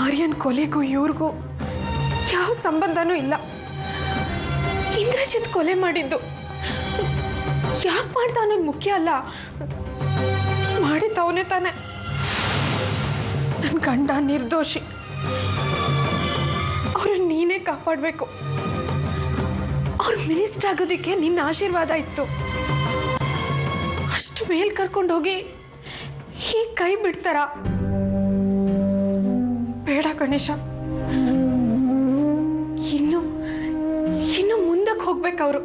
ಆರ್ಯನ್ ಕೊಲೆಗೂ ಇವ್ರಿಗೂ ಯಾವ ಸಂಬಂಧನೂ ಇಲ್ಲ. ಇಂದ್ರಜಿತ್ ಕೊಲೆ ಮಾಡಿದ್ದು ಯಾಕೆ ಮಾಡ್ದ ಅನ್ನೋದು ಮುಖ್ಯ ಅಲ್ಲ, ಮಾಡಿದ್ದವನೇ ತಾನೆ. ನನ್ನ ಗಂಡ ನಿರ್ದೋಷಿ, ಅವ್ರನ್ನ ನೀನೇ ಕಾಪಾಡಬೇಕು. ಅವ್ರ ಮಿನಿಸ್ಟರ್ ಆಗೋದಕ್ಕೆ ನಿನ್ನ ಆಶೀರ್ವಾದ ಇತ್ತು. ಅಷ್ಟು ಮೇಲ್ ಕರ್ಕೊಂಡು ಹೋಗಿ ಹೀಗೆ ಕೈ ಬಿಡ್ತಾರ? ಬೇಡ ಗಣೇಶ, ಇನ್ನು ಮುಂದಕ್ಕೆ ಹೋಗ್ಬೇಕವ್ರು.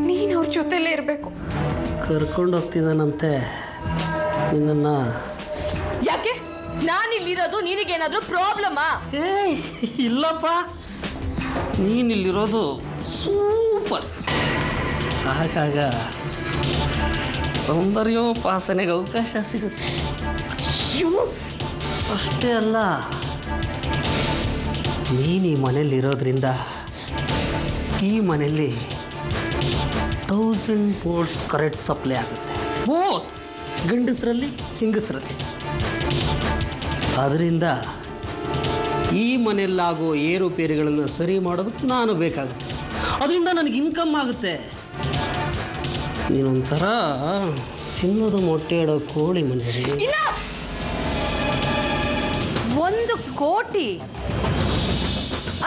ನೀನ್ ಅವ್ರ ಜೊತೆಲೇ ಇರ್ಬೇಕು. ಕರ್ಕೊಂಡು ಹೋಗ್ತಿದ್ದಾನಂತೆ ನಿನ್ನ. ಯಾಕೆ ನಾನಿಲ್ಲಿರೋದು ನಿನಗೇನಾದ್ರೂ ಪ್ರಾಬ್ಲಮಾ? ಇಲ್ಲಪ್ಪ, ನೀನಿಲ್ಲಿರೋದು ಸೂಪರ್. ಆಗಾಗ ಸೌಂದರ್ಯೋಪಾಸನೆಗೆ ಅವಕಾಶ ಸಿಗುತ್ತೆ. ಅಷ್ಟೇ ಅಲ್ಲ, ನೀನು ಈ ಮನೇಲಿರೋದ್ರಿಂದ ಈ ಮನೆಯಲ್ಲಿ 1000 volts ಕರೆಂಟ್ ಸಪ್ಲೈ ಆಗುತ್ತೆ, ಬೋತ್ ಗಂಡಸರಲ್ಲಿ ಹೆಂಗಸರಲ್ಲಿ. ಅದರಿಂದ ಈ ಮನೆಯಲ್ಲಾಗೋ ಏರುಪೇರುಗಳನ್ನು ಸರಿ ಮಾಡೋದಕ್ಕೆ ನಾನು ಬೇಕಾಗುತ್ತೆ. ಅದರಿಂದ ನನಗೆ ಇನ್ಕಮ್ ಆಗುತ್ತೆ. ನೀನೊಂಥರ ತಿನ್ನೋದು ಮೊಟ್ಟೆ ಇಡೋ ಕೋಳಿ ಮನೆ. 1 ಕೋಟಿ,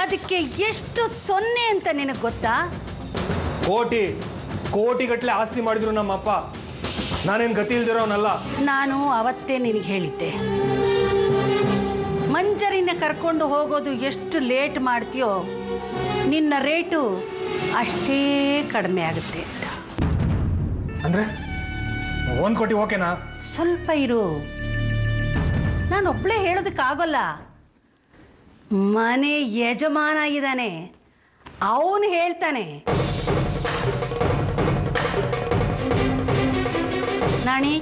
ಅದಕ್ಕೆ ಎಷ್ಟು ಸೊನ್ನೆ ಅಂತ ನಿನಗೆ ಗೊತ್ತಾ? ಕೋಟಿಗಟ್ಟಲೆ ಆಸ್ತಿ ಮಾಡಿದ್ರು ನಮ್ಮಪ್ಪ. ನಾನೇನು ಗತಿ ಇಲ್ದಿರೋನಲ್ಲ. ನಾನು ಅವತ್ತೇ ನಿನಗೆ ಹೇಳಿದ್ದೆ, ಮಂಜರಿನ ಕರ್ಕೊಂಡು ಹೋಗೋದು ಎಷ್ಟು ಲೇಟ್ ಮಾಡ್ತೀಯೋ ನಿನ್ನ ರೇಟು ಅಷ್ಟೇ ಕಡಿಮೆ ಆಗುತ್ತೆ ಅಂತ. ಅಂದ್ರೆ 1 ಕೋಟಿ ಓಕೆನಾ? ಸ್ವಲ್ಪ ಇರು, ನಾನು ಒಬ್ಳೇ ಹೇಳೋದಕ್ಕಾಗಲ್ಲ. ಮನೆ ಯಜಮಾನ ಇದ್ದಾನೆ, ಅವನು ಹೇಳ್ತಾನೆ. ನಾಣಿ,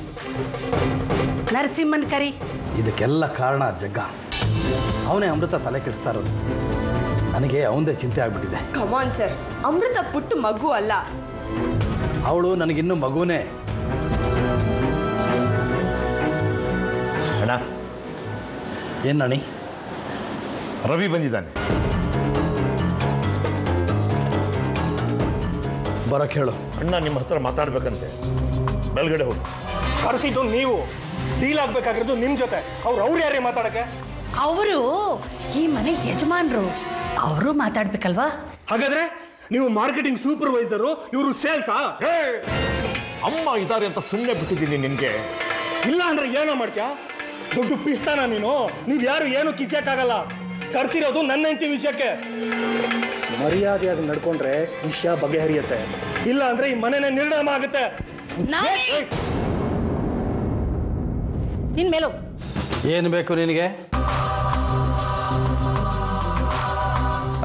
ನರಸಿಂಹನ್ ಕರಿ. ಇದಕ್ಕೆಲ್ಲ ಕಾರಣ ಜಗ್ಗ. ಅವನೇ ಅಮೃತ ತಲೆ ಕೆಡಿಸ್ತಾ ಇರೋದು. ನನಗೆ ಅವಂದೇ ಚಿಂತೆ ಆಗ್ಬಿಟ್ಟಿದೆ. ಕಮಾನ್ ಸರ್, ಅಮೃತ ಪುಟ್ಟು ಮಗು ಅಲ್ಲ. ಅವಳು ನನಗಿನ್ನೂ ಮಗುನೇ. ಅಣ್ಣ, ಏನ್ ನಾಣಿ? ರವಿ ಬಂದಿದ್ದಾನೆ. ಬರಕ್ ಹೇಳು. ಅಣ್ಣ ನಿಮ್ಮ ಹತ್ರ ಮಾತಾಡ್ಬೇಕಂತೆ, ಮೇಲ್ಗಡೆ ಹೋಗಿ. ಕರೆಸಿದ್ದು ನೀವು, ಡೀಲ್ ಆಗ್ಬೇಕಾಗಿರೋದು ನಿಮ್ ಜೊತೆ. ಅವ್ರು ಯಾರೇ ಮಾತಾಡಕ್ಕೆ? ಅವರು ಈ ಮನೆ ಯಜಮಾನ್ರು, ಅವರು ಮಾತಾಡ್ಬೇಕಲ್ವಾ? ಹಾಗಾದ್ರೆ ನೀವು ಮಾರ್ಕೆಟಿಂಗ್ ಸೂಪರ್ವೈಸರು, ಇವರು ಸೇಲ್ಸಾ? ಅಮ್ಮ ಇದ್ದಾರೆ ಅಂತ ಸುಮ್ಮನೆ ಬಿಟ್ಟಿದ್ದೀನಿ ನಿನ್ಗೆ. ಇಲ್ಲ ಅಂದ್ರೆ ಏನೋ ಮಾಡ್ತೀಯಾ? ದೊಡ್ಡ ಪಿಸ್ತಾನ ನೀನು. ನೀವ್ ಯಾರು ಏನು ಕಿಚ್ಚಕ್ಕಾಗಲ್ಲ. ಕರ್ಸಿರೋದು ನನ್ನ ಹೆಂಡತಿ ವಿಷಯಕ್ಕೆ. ಮರ್ಯಾದೆಯಾಗಿ ನಡ್ಕೊಂಡ್ರೆ ವಿಷಯ ಬಗೆಹರಿಯುತ್ತೆ. ಇಲ್ಲ ಅಂದ್ರೆ ಈ ಮನೆನೇ ನಿರ್ಣಯ ಆಗುತ್ತೆ. ನಿನ್ ಮೇಲೂ ಏನು ಬೇಕು ನಿನಗೆ?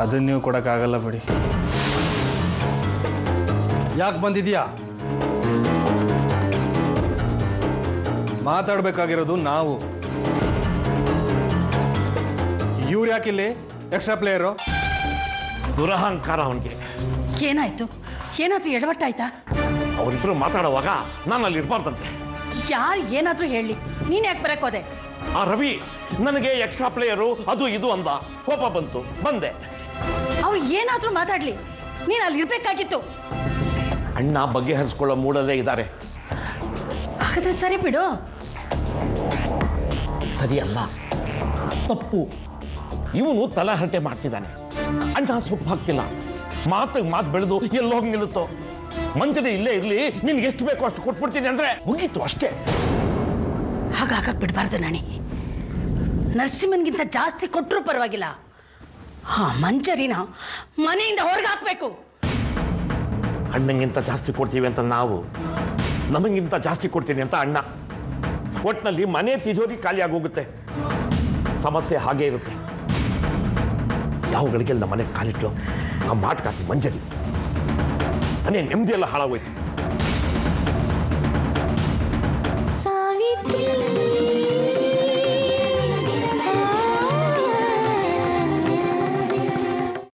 ಅದನ್ನ ನೀವು ಕೊಡಕ್ಕಾಗಲ್ಲ ಬಿಡಿ. ಯಾಕೆ ಬಂದಿದ್ಯಾ? ಮಾತಾಡ್ಬೇಕಾಗಿರೋದು ನಾವು. ಇವ್ರು ಯಾಕಿಲ್ಲಿ ಎಕ್ಸ್ಟ್ರಾ ಪ್ಲೇಯರು? ದುರಹಂಕಾರ ಅವನಿಗೆ. ಏನಾಯ್ತು? ಏನಾದ್ರೂ ಎಡವಟ್ಟಾಯ್ತಾ? ಅವರಿಬ್ರು ಮಾತಾಡುವಾಗ ನಾನು ಅಲ್ಲಿ ಇರ್ಬಾರ್ದಂತೆ. ಯಾರು ಏನಾದ್ರೂ ಹೇಳಿ, ನೀನ್ ಯಾಕೆ ಬರಕ್ ಹೋದೆ? ಆ ರವಿ ನನಗೆ ಎಕ್ಸ್ಟ್ರಾ ಪ್ಲೇಯರು ಅದು ಇದು ಅಂದ, ಕೋಪ ಬಂತು, ಬಂದೆ. ಅವ್ರು ಏನಾದ್ರೂ ಮಾತಾಡ್ಲಿ, ನೀನ್ ಅಲ್ಲಿ ಇರ್ಬೇಕಾಗಿತ್ತು. ಅಣ್ಣ ಬಗೆಹರಿಸ್ಕೊಳ್ಳೋ ಮೂಡಲ್ಲೇ ಇದ್ದಾರೆ. ಹಾಗಾದ್ರೆ ಸರಿ ಬಿಡು. ಸರಿ ಅಲ್ಲ, ತಪ್ಪು. ಇವನು ತಲಹರಟೆ ಮಾಡ್ತಿದ್ದಾನೆ. ಅಣ್ಣ ಸೊಪ್ಪು ಹಾಕ್ತಿಲ್ಲ. ಮಾತು ಬೆಳೆದು ಎಲ್ಲೋಗಿ ನಿಲ್ಲುತ್ತೋ. ಮಂಜನೆ ಇಲ್ಲೇ ಇರ್ಲಿ, ನಿನ್ಗೆ ಎಷ್ಟು ಬೇಕೋ ಅಷ್ಟು ಕೊಟ್ಬಿಡ್ತೀನಿ ಅಂದ್ರೆ ಮುಗೀತು ಅಷ್ಟೇ. ಹಾಗಾಗಕ್ ಬಿಡ್ಬಾರ್ದು ನಾಣಿ. ನರಸಿಂಹನ್ಗಿಂತ ಜಾಸ್ತಿ ಕೊಟ್ಟರು ಪರವಾಗಿಲ್ಲ, ಆ ಮಂಜರಿನ ಮನೆಯಿಂದ ಹೊರಗೆ ಹಾಕ್ಬೇಕು. ಅಣ್ಣಂಗಿಂತ ಜಾಸ್ತಿ ಕೊಡ್ತೀವಿ ಅಂತ ನಾವು, ನಮಗಿಂತ ಜಾಸ್ತಿ ಕೊಡ್ತೀನಿ ಅಂತ ಅಣ್ಣ. ಒಟ್ಟಿನಲ್ಲಿ ಮನೆ ತಿಜೋರಿ ಖಾಲಿ ಆಗೋಗುತ್ತೆ. ಸಮಸ್ಯೆ ಹಾಗೇ ಇರುತ್ತೆ. ಯಾವ ಗಳಿಗೆಲ್ಲ ಮನೆ ಕಾಲಿಟ್ಟು ಆ ಮಾಟುಕಾಸಿ ಮಂಜರಿ ಮನೆ ನೆಮ್ಮದಿ ಎಲ್ಲ ಹಾಳಾಗೋಯ್ತು.